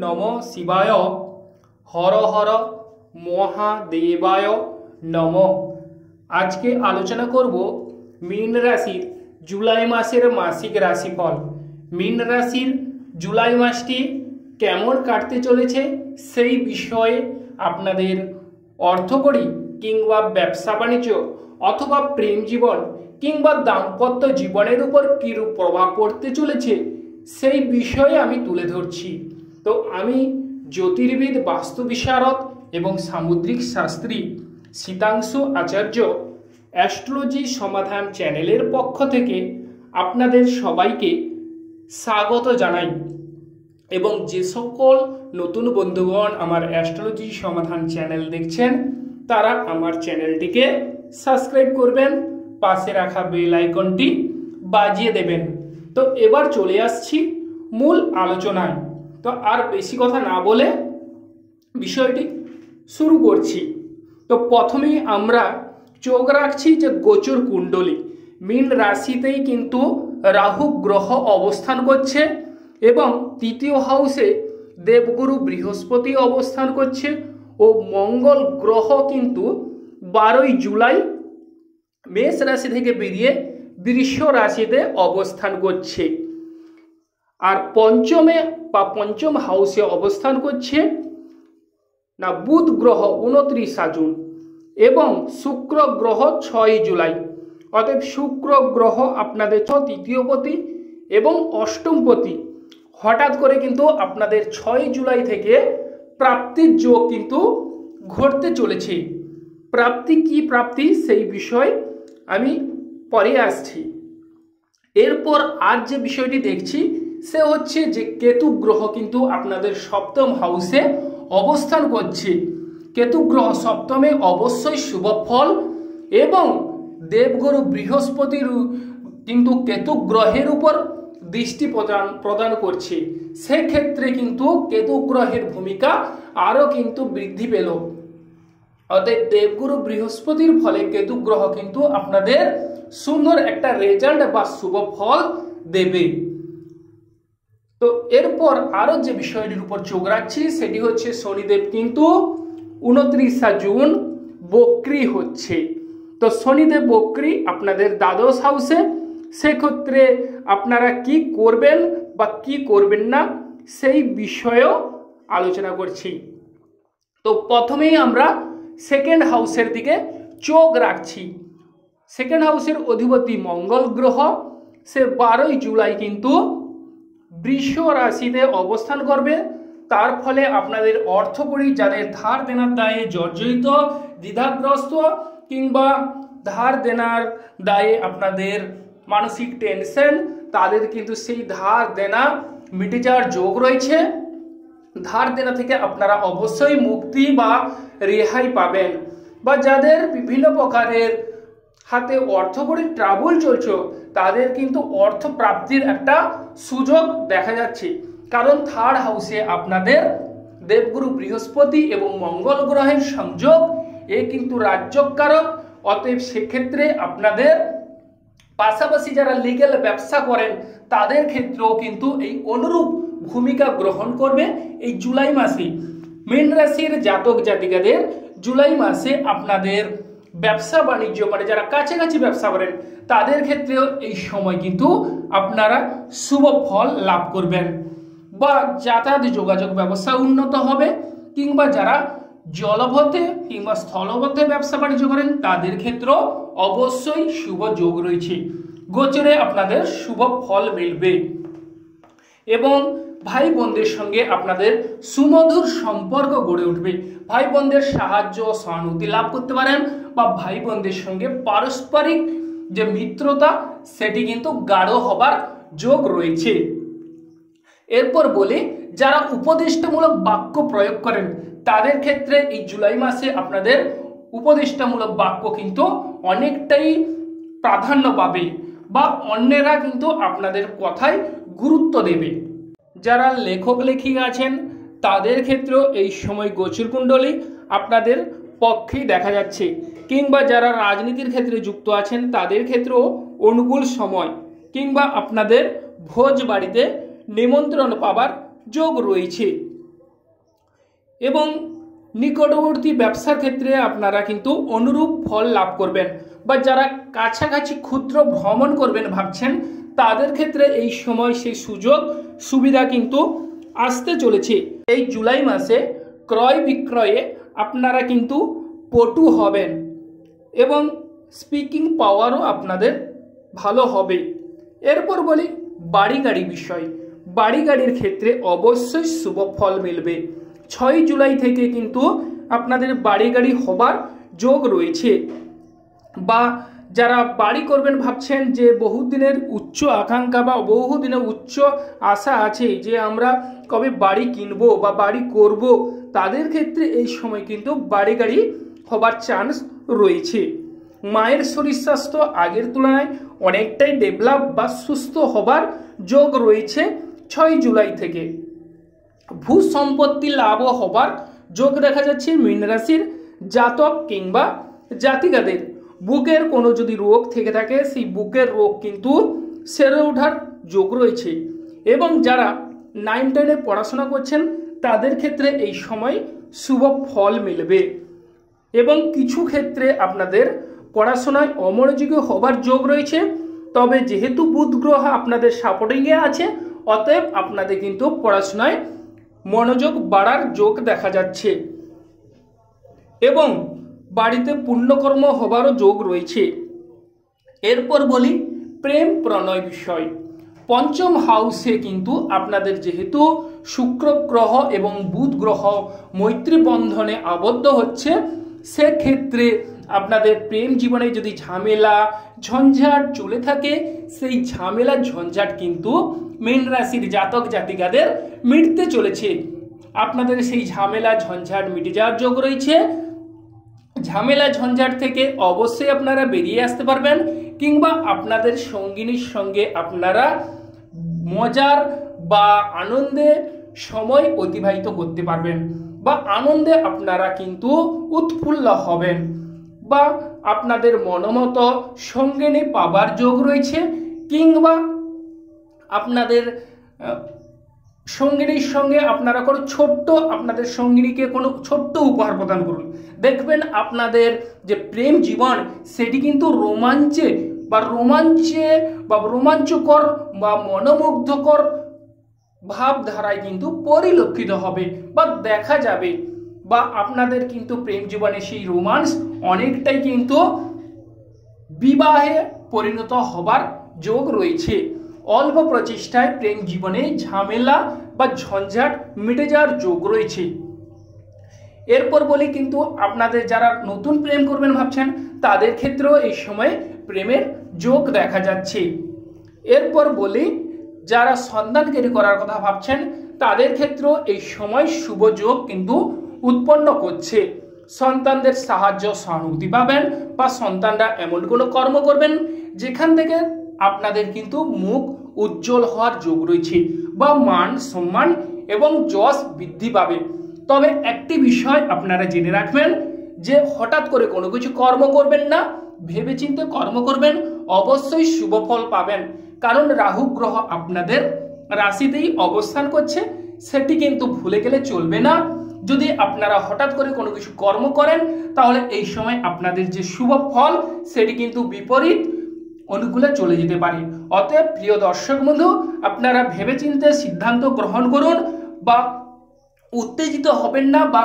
নমঃ শিবায়, হর হর মহাদেবায় নমঃ। আজকে আলোচনা করব মীন রাশির জুলাই মাসের মাসিক রাশিফল। মীন রাশির জুলাই মাসটি কেমন কাটতে চলেছে সেই বিষয়ে আপনাদের অর্থকরী কিংবা ব্যবসা বাণিজ্য অথবা প্রেম জীবন কিংবা দাম্পত্য জীবনের উপর কীরূপ প্রভাব পড়তে চলেছে সেই বিষয়ে আমি তুলে ধরছি। তো আমি জ্যোতির্বিদ, বাস্তু বিশারদ এবং সামুদ্রিক শাস্ত্রী শীতাংশু আচার্য অ্যাস্ট্রোলজি সমাধান চ্যানেলের পক্ষ থেকে আপনাদের সবাইকে স্বাগত জানাই। এবং যে সকল নতুন বন্ধুগণ আমার অ্যাস্ট্রোলজি সমাধান চ্যানেল দেখছেন তারা আমার চ্যানেলটিকে সাবস্ক্রাইব করবেন, পাশে রাখা বেল আইকনটি বাজিয়ে দেবেন। তো এবার চলে আসছি মূল আলোচনায়। তো আর বেশি কথা না বলে বিষয়টি শুরু করছি। তো প্রথমেই আমরা চোখ রাখছি যে গোচর কুণ্ডলী। মীন রাশিতেই কিন্তু রাহু গ্রহ অবস্থান করছে এবং তৃতীয় হাউসে দেবগুরু বৃহস্পতি অবস্থান করছে ও মঙ্গল গ্রহ কিন্তু 12ই জুলাই মেষ রাশি থেকে বেরিয়ে বৃষ রাশিতে অবস্থান করছে। আর পঞ্চম হাউসে অবস্থান করছে না বুধ গ্রহ 29 জুন এবং শুক্র গ্রহ 6 জুলাই। অতএব শুক্র গ্রহ আপনাদের তৃতীয়পতি এবং অষ্টমপতি। হঠাৎ করে কিন্তু আপনাদের 6 জুলাই থেকে প্রাপ্তির যোগ কিন্তু ঘটতে চলেছে। প্রাপ্তি কি প্রাপ্তি সেই বিষয় আমি পরে আসছি। এরপর আর যে বিষয়টি দেখছি সে হচ্ছে যে কেতু গ্রহ কিন্তু আপনাদের সপ্তম হাউসে অবস্থান করছে। কেতু গ্রহ সপ্তমে অবশ্যই শুভ ফল এবং দেবগুরু বৃহস্পতির কিন্তু কেতু গ্রহের উপর দৃষ্টি প্রদান করছে। সেক্ষেত্রে কিন্তু কেতু গ্রহের ভূমিকা আরও কিন্তু বৃদ্ধি পেল। অতএব দেবগুরু বৃহস্পতির ফলে কেতু গ্রহ কিন্তু আপনাদের সুন্দর একটা রেজাল্ট বা শুভ ফল দেবে। তো এরপর আরো যে বিষয়টির উপর চোখ রাখছি সেটি হচ্ছে শনিদেব কিন্তু 29 জুন বক্রি হচ্ছে। তো শনিদেব বক্রি আপনাদের দ্বাদশ হাউসে। সেক্ষেত্রে আপনারা কি করবেন বা কি করবেন না সেই বিষয়েও আলোচনা করছি। তো প্রথমেই আমরা সেকেন্ড হাউসের দিকে চোখ রাখছি। সেকেন্ড হাউসের অধিপতি মঙ্গল গ্রহ সে 12ই জুলাই কিন্তু বৃষ রাশিতে অবস্থান করবে। তার ফলে আপনাদের অর্থকরী যাদের ধার দেনার দায়ে জর্জরিত, দ্বিধাগ্রস্ত কিংবা ধার দেনার দায়ে আপনাদের মানসিক টেনশন, তাদের কিন্তু সেই ধার দেনা মিটে যাওয়ার যোগ রয়েছে। ধার দেনা থেকে আপনারা অবশ্যই মুক্তি বা রেহাই পাবেন। বা যাদের বিভিন্ন প্রকারের হাতে অর্থকরী ট্রাবল চলছে তাদের কিন্তু অর্থ প্রাপ্তির একটা সুযোগ দেখা যাচ্ছে। কারণ থার্ড হাউসে আপনাদের দেবগুরু বৃহস্পতি এবং মঙ্গল গ্রহের সংযোগ এ কিন্তু রাজ্যকারক। অতএব সেক্ষেত্রে আপনাদের পাশাপাশি যারা লিগ্যাল ব্যবসা করেন তাদের ক্ষেত্রেও কিন্তু এই অনুরূপ ভূমিকা গ্রহণ করবে এই জুলাই মাসে। মীন রাশির জাতক জাতিকাদের জুলাই মাসে আপনাদের ব্যবসা বাণিজ্য মানে যারা কাছাকাছি ব্যবসা করেন তাদের ক্ষেত্রেও এই সময় কিন্তু আপনারা শুভ ফল লাভ করবেন। বা যাতায়াত যোগাযোগ ব্যবস্থা উন্নত হবে কিংবা যারা জলপথে কিংবা স্থলপথে ব্যবসা বাণিজ্য করেন তাদের ক্ষেত্রেও অবশ্যই শুভ যোগ রয়েছে। গোচরে আপনাদের শুভ ফল মিলবে এবং ভাই বোনদের সঙ্গে আপনাদের সুমধুর সম্পর্ক গড়ে উঠবে। ভাই বোনদের সাহায্য সহানুভূতি লাভ করতে পারেন বা ভাই বোনদের সঙ্গে পারস্পরিক যে মিত্রতা সেটি কিন্তু গাঢ় হবার যোগ রয়েছে। এরপর বলি যারা উপদেষ্টামূলক বাক্য প্রয়োগ করেন তাদের ক্ষেত্রে এই জুলাই মাসে আপনাদের উপদেষ্টামূলক বাক্য কিন্তু অনেকটাই প্রাধান্য পাবে বা অন্যেরা কিন্তু আপনাদের কথায় গুরুত্ব দেবে। যারা লেখক লেখিকা আছেন তাদের ক্ষেত্রেও এই সময় গোচর কুণ্ডলী আপনাদের পক্ষেই দেখা যাচ্ছে। কিংবা যারা রাজনীতির ক্ষেত্রে যুক্ত আছেন তাদের ক্ষেত্রেও অনুকূল সময় কিংবা আপনাদের ভোজ বাড়িতে নিমন্ত্রণ পাবার যোগ রয়েছে। এবং নিকটবর্তী ব্যবসার ক্ষেত্রে আপনারা কিন্তু অনুরূপ ফল লাভ করবেন। বা যারা কাছাকাছি ক্ষুদ্র ভ্রমণ করবেন ভাবছেন, তাদের ক্ষেত্রে এই সময় সেই সুযোগ সুবিধা কিন্তু আসতে চলেছে। এই জুলাই মাসে ক্রয় বিক্রয়ে আপনারা কিন্তু পটু হবেন এবং স্পিকিং পাওয়ারও আপনাদের ভালো হবে। এরপর বলি বাড়ি গাড়ি বিষয়। বাড়ি গাড়ির ক্ষেত্রে অবশ্যই শুভ ফল মিলবে। 6 জুলাই থেকে কিন্তু আপনাদের বাড়ি গাড়ি হবার যোগ রয়েছে। বা যারা বাড়ি করবেন ভাবছেন, যে বহুদিনের উচ্চ আকাঙ্ক্ষা বা বহুদিনের উচ্চ আশা আছে যে আমরা কবে বাড়ি কিনবো বা বাড়ি করব, তাদের ক্ষেত্রে এই সময় কিন্তু বাড়ি গাড়ি হবার চান্স রয়েছে। মায়ের শরীর স্বাস্থ্য আগের তুলনায় অনেকটাই ডেভেলপ বা সুস্থ হবার যোগ রয়েছে 6 জুলাই থেকে। ভূ সম্পত্তি লাভ হবার যোগ দেখা যাচ্ছে মীন রাশির জাতক কিংবা জাতিকাদের। বুকের কোনো যদি রোগ থেকে থাকে, সেই বুকের রোগ কিন্তু সেরে ওঠার যোগ রয়েছে। এবং যারা 9, 10-এ পড়াশোনা করছেন, তাদের ক্ষেত্রে এই সময় শুভ ফল মিলবে। এবং কিছু ক্ষেত্রে আপনাদের পড়াশোনায় অমনোযোগী হবার যোগ রয়েছে। তবে যেহেতু বুধ গ্রহ আপনাদের সাপোর্টিংয়ে আছে, অতএব আপনাদের কিন্তু পড়াশোনায় মনোযোগ বাড়ার যোগ দেখা যাচ্ছে। এবং বাড়িতে পুণ্যকর্ম হবারও যোগ রয়েছে। এরপর বলি প্রেম প্রণয় বিষয়। পঞ্চম হাউসে কিন্তু আপনাদের যেহেতু শুক্র গ্রহ এবং বুধ গ্রহ মৈত্রী বন্ধনে আবদ্ধ হচ্ছে, সেক্ষেত্রে আপনাদের প্রেম জীবনে যদি ঝামেলা ঝঞ্ঝাট চলে থাকে, সেই ঝামেলা ঝঞ্ঝাট কিন্তু মীন রাশির জাতক জাতিকাদের মিটতে চলেছে। আপনাদের সেই ঝামেলা ঝঞ্ঝাট মিটে যাওয়ার যোগ রয়েছে। ঝামেলা ঝঞ্ঝাট থেকে অবশ্যই আপনারা বেরিয়ে আসতে পারবেন, কিংবা আপনাদের সঙ্গিনীর সঙ্গে আপনারা মজার বা আনন্দে সময় অতিবাহিত করতে পারবেন। বা আনন্দে আপনারা কিন্তু উৎফুল্ল হবেন। বা আপনাদের মনোমতো সঙ্গিনী পাবার যোগ রয়েছে, কিংবা আপনাদের সঙ্গিনীর সঙ্গে আপনারা কোনো ছোট্ট, আপনাদের সঙ্গিনীকে কোনো ছোট্ট উপহার প্রদান করুন। দেখবেন আপনাদের যে প্রেম জীবন, সেটি কিন্তু রোমাঞ্চকর বা মনোমুগ্ধকর ভাবধারায় কিন্তু পরিলক্ষিত হবে বা দেখা যাবে। বা আপনাদের কিন্তু প্রেম জীবনে সেই রোমান্স অনেকটাই কিন্তু বিবাহে পরিণত হবার যোগ রয়েছে। অল্প প্রচেষ্টায় প্রেম জীবনে ঝামেলা বা ঝঞ্ঝাট মিটে যাওয়ার যোগ রয়েছে। এরপর বলি কিন্তু আপনাদের যারা নতুন প্রেম করবেন ভাবছেন, তাদের ক্ষেত্রেও এই সময় প্রেমের যোগ দেখা যাচ্ছে। এরপর বলি যারা সন্তানকেরি করার কথা ভাবছেন, তাদের ক্ষেত্রেও এই সময় শুভ যোগ কিন্তু উৎপন্ন করছে। সন্তানদের সাহায্য সহানুভূতি পাবেন, বা সন্তানরা এমন কোনো কর্ম করবেন যেখান থেকে আপনাদের কিন্তু মুখ উজ্জ্বল হওয়ার যোগ রয়েছে, বা মান সম্মান এবং যশ বৃদ্ধি পাবে। তবে একটি বিষয় আপনারা জেনে রাখবেন, যে হঠাৎ করে কোনো কিছু কর্ম করবেন না, ভেবেচিন্তে কর্ম করবেন, অবশ্যই শুভ ফল পাবেন। কারণ রাহু গ্রহ আপনাদের রাশিতেই অবস্থান করছে, সেটি কিন্তু ভুলে গেলে চলবে না। যদি আপনারা হঠাৎ করে কোনো কিছু কর্ম করেন, তাহলে এই সময় আপনাদের যে শুভ ফল, সেটি কিন্তু বিপরীত অনুকূলে চলে যেতে পারে। অতএব প্রিয় দর্শক বন্ধু, আপনারা ভেবেচিন্তে সিদ্ধান্ত গ্রহণ করুন, বা উত্তেজিত হবেন না, বা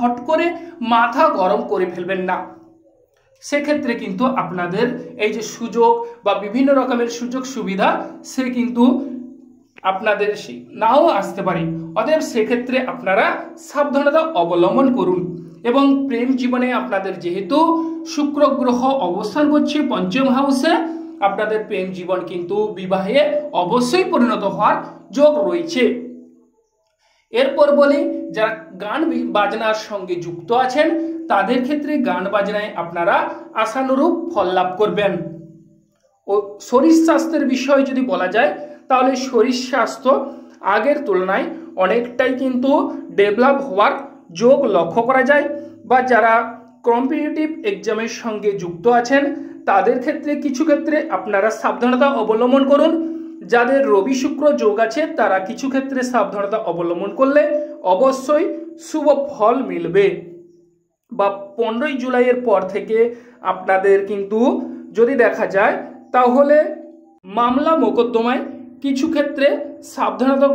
হট করে মাথা গরম করে ফেলবেন না। সেক্ষেত্রে কিন্তু আপনাদের এই যে সুযোগ বা বিভিন্ন রকমের সুযোগ সুবিধা, সে কিন্তু আপনাদের নাও আসতে পারে। অতএব সেক্ষেত্রে আপনারা সাবধানতা অবলম্বন করুন। এবং প্রেম জীবনে আপনাদের যেহেতু শুক্র গ্রহ অবস্থান করছে পঞ্চম হাউসে, আপনাদের প্রেম জীবন কিন্তু বিবাহে অবশ্যই পরিণত হওয়ার যোগ রয়েছে। এরপর বলি যারা গান বাজনার সঙ্গে যুক্ত আছেন, তাদের ক্ষেত্রে গান বাজনায় আপনারা আশানুরূপ ফল লাভ করবেন। ও শরীর স্বাস্থ্যের বিষয়ে যদি বলা যায়, তাহলে শরীর স্বাস্থ্য আগের তুলনায় অনেকটাই কিন্তু ডেভেলপ হওয়ার যোগ লক্ষ্য করা যায়। বা যারা কম্পিটিটিভ এক্সামের সঙ্গে যুক্ত আছেন, তাদের ক্ষেত্রে কিছু ক্ষেত্রে আপনারা সাবধানতা অবলম্বন করুন। যাদের রবি শুক্র যোগ আছে, তারা কিছু ক্ষেত্রে সাবধানতা অবলম্বন করলে অবশ্যই শুভ ফল মিলবে। বা 15ই জুলাইয়ের পর থেকে আপনাদের কিন্তু যদি দেখা যায় তাহলে মামলা মোকদ্দমায় কিছু ক্ষেত্রে সাবধানতা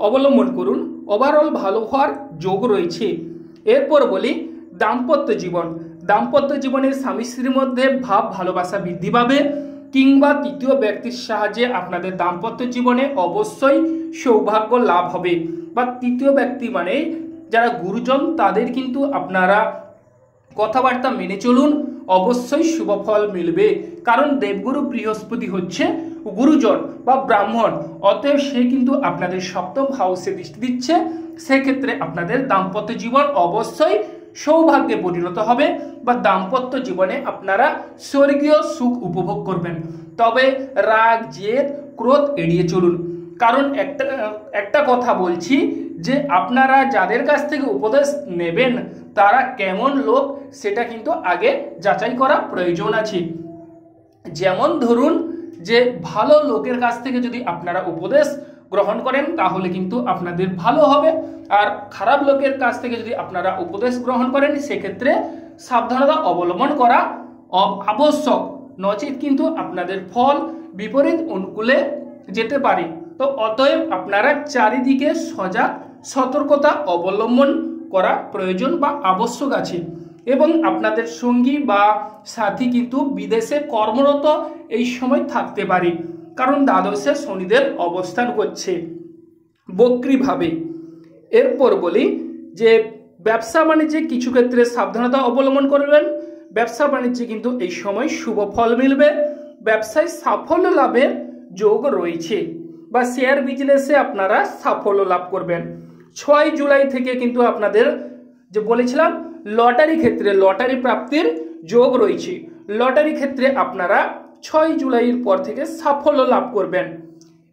অবলম্বন করুন, ওভারঅল ভালো হওয়ার যোগ রয়েছে। এরপর বলি দাম্পত্য জীবন। দাম্পত্য জীবনে স্বামী স্ত্রীর মধ্যে ভাব ভালোবাসা বৃদ্ধি পাবে, কিংবা তৃতীয় ব্যক্তির সাহায্যে আপনাদের দাম্পত্য জীবনে অবশ্যই সৌভাগ্য লাভ হবে। বা তৃতীয় ব্যক্তি মানে যারা গুরুজন, তাদের কিন্তু আপনারা কথাবার্তা মেনে চলুন, অবশ্যই শুভ ফল মিলবে। কারণ দেবগুরু বৃহস্পতি হচ্ছে গুরুজন বা ব্রাহ্মণ, অতএব সে কিন্তু আপনাদের সপ্তম হাউসে দৃষ্টি দিচ্ছে। সেক্ষেত্রে আপনাদের দাম্পত্য জীবন অবশ্যই সৌভাগ্যে পরিণত হবে বা দাম্পত্য জীবনে আপনারা স্বর্গীয় সুখ উপভোগ করবেন। তবে রাগ, জেদ, ক্রোধ এড়িয়ে চলুন। কারণ একটা কথা বলছি যে আপনারা যাদের কাছ থেকে উপদেশ নেবেন তারা কেমন লোক সেটা কিন্তু আগে যাচাই করা প্রয়োজন আছে। যেমন ধরুন যে ভালো লোকের কাছ থেকে যদি আপনারা উপদেশ গ্রহণ করেন তাহলে কিন্তু আপনাদের ভালো হবে, আর খারাপ লোকের কাছ থেকে যদি আপনারা উপদেশ গ্রহণ করেন সেক্ষেত্রে সাবধানতা অবলম্বন করা আবশ্যক, নচেত কিন্তু আপনাদের ফল বিপরীত অনুকূলে যেতে পারে। তো অতএব আপনারা চারিদিকে সজাগ সতর্কতা অবলম্বন করা প্রয়োজন বা আবশ্যক আছে। এবং আপনাদের সঙ্গী বা সাথী কিন্তু বিদেশে কর্মরত এই সময় থাকতে পারে, কারণ দ্বাদশে শনিদেব অবস্থান করছে বক্রীভাবে। এরপর বলি যে ব্যবসা বাণিজ্যে কিছু ক্ষেত্রে সাবধানতা অবলম্বন করবেন। ব্যবসা বাণিজ্যে কিন্তু এই সময় শুভ ফল মিলবে, ব্যবসায় সাফল্য লাভের যোগ রয়েছে বা শেয়ার বিজনেসে আপনারা সাফল্য লাভ করবেন। 6 জুলাই থেকে কিন্তু আপনাদের যে বলেছিলাম লটারি ক্ষেত্রে লটারি প্রাপ্তির যোগ রয়েছে। লটারি ক্ষেত্রে আপনারা 6 জুলাইয়ের পর থেকে সাফল্য লাভ করবেন।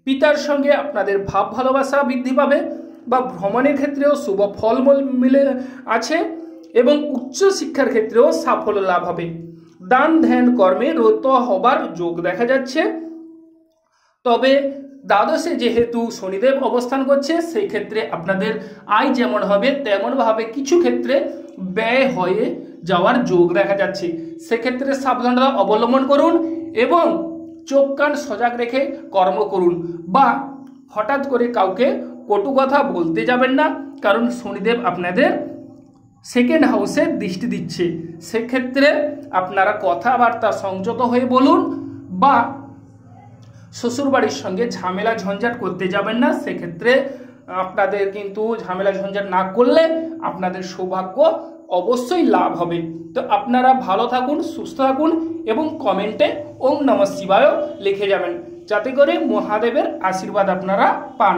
পিতার সঙ্গে আপনাদের ভাব ভালোবাসা বৃদ্ধি পাবে বা ভ্রমণের ক্ষেত্রেও শুভ ফল মিলে আছে এবং উচ্চ শিক্ষার ক্ষেত্রেও সাফল্য লাভ হবে। দান ধ্যান কর্মে রত হবার যোগ দেখা যাচ্ছে। তবে দ্বাদশে যেহেতু শনিদেব অবস্থান করছে সেই ক্ষেত্রে আপনাদের আয় যেমন হবে তেমনভাবে কিছু ক্ষেত্রে ব্যয় হয়ে যাওয়ার যোগ দেখা যাচ্ছে। সেক্ষেত্রে সাবধানতা অবলম্বন করুন এবং চোখ কান সজাগ রেখে কর্ম করুন বা হঠাৎ করে কাউকে কটু কথা বলতে যাবেন না, কারণ শনিদেব আপনাদের সেকেন্ড হাউসে দৃষ্টি দিচ্ছে। সেক্ষেত্রে আপনারা কথাবার্তা সংযত হয়ে বলুন বা শ্বশুরবাড়ির সঙ্গে ঝামেলা ঝঞ্ঝাট করতে যাবেন না। সেক্ষেত্রে আপনাদের কিন্তু ঝামেলা ঝঞ্ঝাট না করলে আপনাদের সৌভাগ্য অবশ্যই লাভ হবে। তো আপনারা ভালো থাকুন, সুস্থ থাকুন এবং কমেন্টে ওম নমঃ শিবায় লিখে যাবেন, যাতে করে মহাদেবের আশীর্বাদ আপনারা পান।